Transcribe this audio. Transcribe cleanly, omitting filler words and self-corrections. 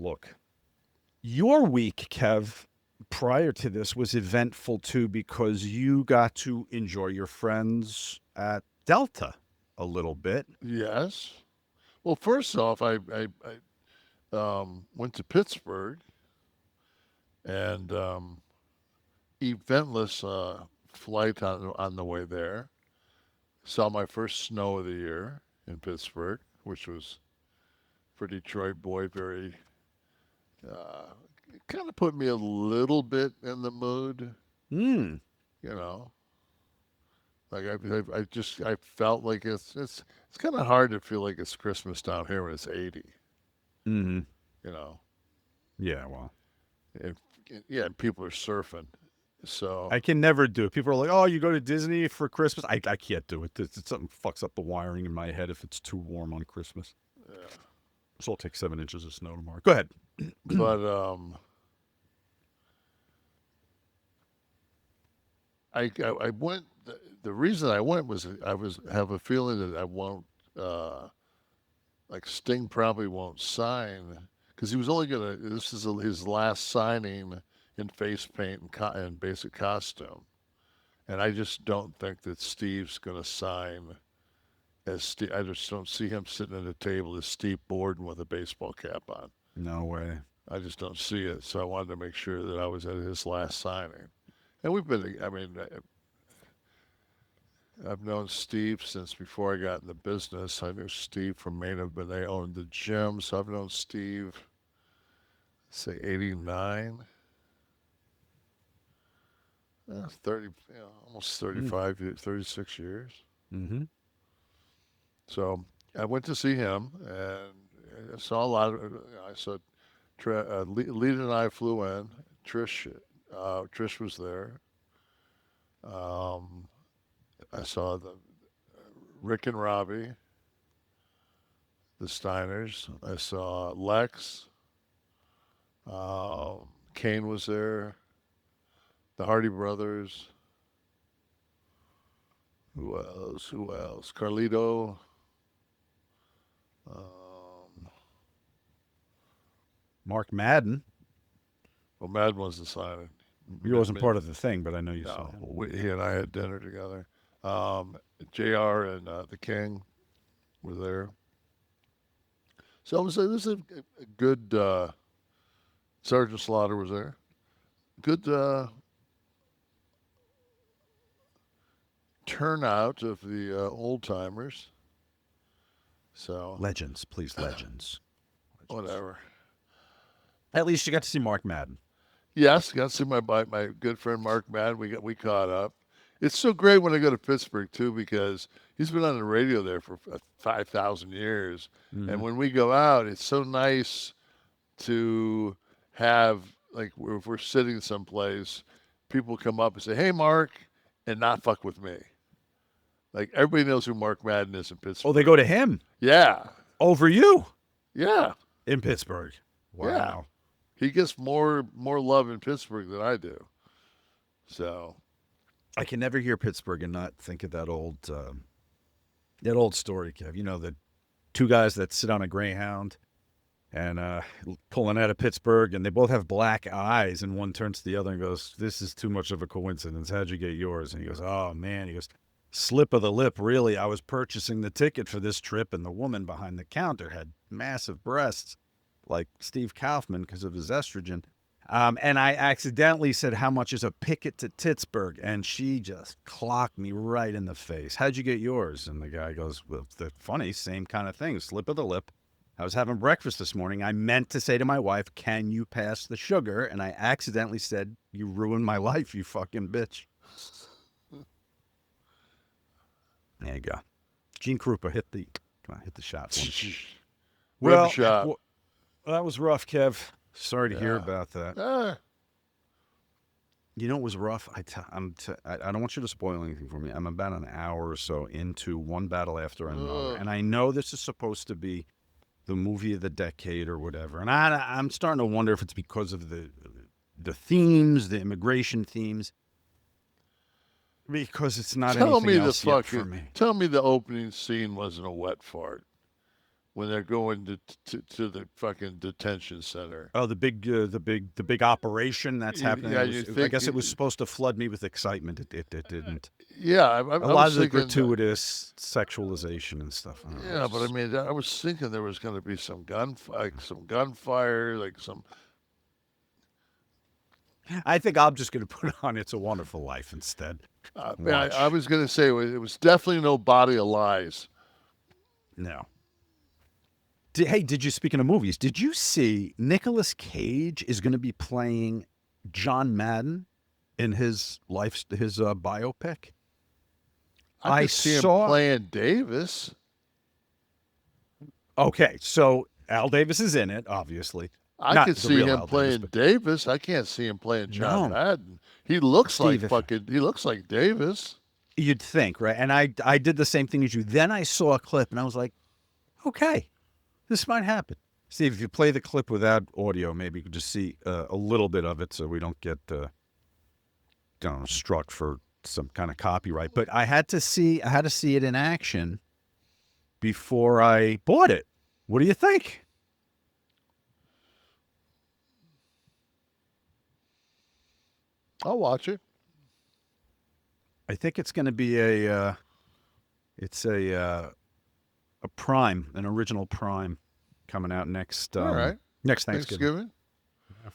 look. Your week, Kev, prior to this was eventful too because you got to enjoy your friends at Delta a little bit. Yes. Well, first off, went to Pittsburgh and eventless flight on the way there. Saw my first snow of the year in Pittsburgh, which was for Detroit boy very uh, kind of put me a little bit in the mood. Hmm. You know, like I felt like it's kind of hard to feel like it's Christmas down here when it's 80. Mm-hmm. You know, Yeah, well, and, yeah, and people are surfing. So I can never do it. People are like, "Oh, you go to Disney for Christmas?" I can't do it. It's something fucks up the wiring in my head if it's too warm on Christmas. yeah. So I'll take 7 inches of snow tomorrow. Go ahead. But I went. The reason I went was I was have a feeling that I won't. Like Sting probably won't sign because he was only gonna. This is his last signing in face paint and basic costume, and I just don't think that Steve's gonna sign as Steve. I just don't see him sitting at a table as Steve Borden with a baseball cap on. No way. I just don't see it. So I wanted to make sure that I was at his last signing. And we've been. I mean, I've known Steve since before I got in the business. I knew Steve from Maine, but they owned the gym, so I've known Steve, say 89, 30, almost Mm. 35, 36 years. Mm-hmm. So I went to see him and I saw a lot of, I saw Lita and I flew in. Trish was there. Um, I saw the Rick and Robbie, the Steiners. I saw Lex. Kane was there. The Hardy Brothers. Who else? Who else? Carlito. Um, Mark Madden. well, Mad wasn't signing. He wasn't part of the thing, but I know you saw No, him. he and I had dinner together. Um, Jr. and the King were there, so it was a good. Sergeant Slaughter was there. Good turnout of the old timers. So Legends, please, legends. Legends. whatever. At least you got to see Mark Madden. Yes, got to see my good friend Mark Madden. We caught up. It's so great when I go to Pittsburgh too because he's been on the radio there for 5,000 years, and Mm-hmm. when we go out, it's so nice to have like if we're sitting someplace, people come up and say, "Hey, Mark," and not fuck with me. Like everybody knows who Mark Madden is in Oh, they Pittsburgh. go to him Yeah, over you yeah, in Pittsburgh. yeah. Wow. He gets more love in Pittsburgh than I do. So I can never hear Pittsburgh and not think of that old story, Kev. You know, the two guys that sit on a Greyhound and pulling out of Pittsburgh, and they both have black eyes, and one turns to the other and goes, "This is too much of a coincidence. How'd you get yours?" And he goes, "Oh man," he goes, "slip of the lip. Really, I was purchasing the ticket for this trip, and the woman behind the counter had massive breasts, like Steve Kaufman because of his estrogen." And I accidentally said, "How much is a picket to Pittsburgh?" And she just clocked me right in the face. "How'd you get yours?" And the guy goes, "Well, the funny, same kind of thing, slip of the lip. I was having breakfast this morning. I meant to say to my wife, 'Can you pass the sugar?' And I accidentally said, 'You ruined my life, you fucking bitch.'" There you go. Gene Krupa hit the shot for me. rim Well, shot. that was rough, Kev. Sorry to hear Yeah. about that. Ah, You know, it was rough. I don't want you to spoil anything for me. I'm about an hour or so into one battle after another. ugh. And I know this is supposed to be the movie of the decade or whatever. And I'm starting to wonder if it's because of the themes, the immigration themes, because it's not Tell anything me the else yet for fucking. me. Tell me the opening scene wasn't a wet fart. when they're going to the fucking detention center. Oh, the big operation that's happening. Yeah, It you was, I think, guess it was supposed to flood me with excitement. It didn't. yeah, A I lot was of the thinking, gratuitous sexualization and stuff. I don't know. yeah, but I mean, I was thinking there was going to be some gunfire, like some. I think I'm just going to put on "It's a Wonderful Life" instead. I Watch. was going to say it was definitely no Body of Lies. No. Hey, did you, speaking of movies, did you see Nicolas Cage is going to be playing John Madden in his biopic? I I could see him saw. playing Davis. Okay, so Al Davis is in it, obviously. I Not could the see real him Al Davis, playing but Davis. I can't see him playing John no, Madden. He looks like Steve. If fucking. He looks like Davis. you'd think, right? And I did the same thing as you. Then I saw a clip, and I was like, okay, this might happen. Steve, if you play the clip without audio, maybe you could just see a little bit of it, so we don't get struck for some kind of copyright. But I had to see it in action before I bought it. What do you think? I'll watch it. I think it's going to be it's a Prime, an original Prime, coming out next All right. next Thanksgiving. Thanksgiving.